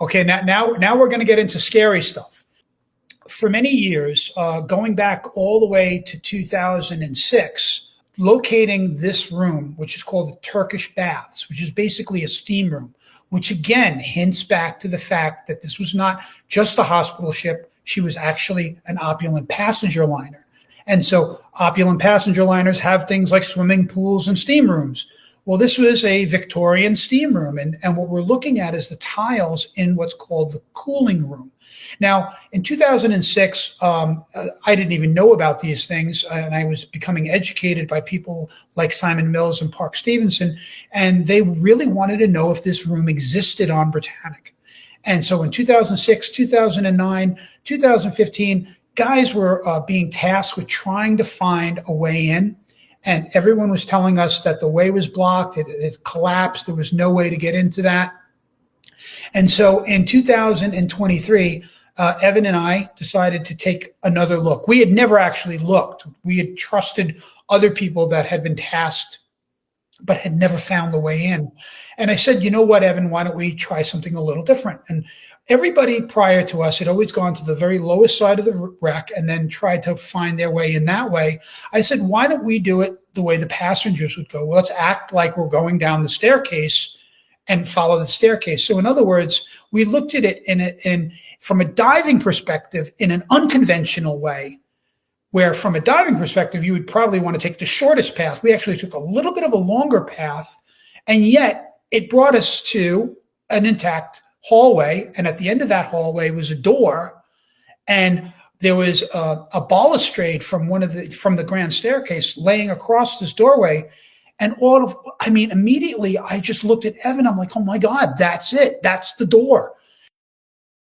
Okay, now we're going to get into scary stuff. For many years, going back all the way to 2006, locating this room, which is called the Turkish Baths, which is basically a steam room, which again hints back to the fact that this was not just a hospital ship. She was actually an opulent passenger liner. And so opulent passenger liners have things like swimming pools and steam rooms. Well, this was a Victorian steam room. And what we're looking at is the tiles in what's called the cooling room. Now, in 2006, I didn't even know about these things, and I was becoming educated by people like Simon Mills and Park Stevenson, and they really wanted to know if this room existed on Britannic. And so in 2006, 2009, 2015, guys were being tasked with trying to find a way in, and everyone was telling us that the way was blocked, it collapsed, there was no way to get into that. And so in 2023, Evan and I decided to take another look. We had never actually looked. We had trusted other people that had been tasked, but had never found the way in. And I said, you know what, Evan, why don't we try something a little different? And everybody prior to us had always gone to the very lowest side of the wreck and then tried to find their way in that way. I said, why don't we do it the way the passengers would go? Well, let's act like we're going down the staircase and follow the staircase. So in other words, we looked at it in from a diving perspective in an unconventional way, where from a diving perspective, you would probably want to take the shortest path. We actually took a little bit of a longer path, and yet it brought us to an intact hallway. And at the end of that hallway was a door, and there was a balustrade from the grand staircase laying across this doorway. And immediately I just looked at Evan. I'm like, oh my God, that's it. That's the door.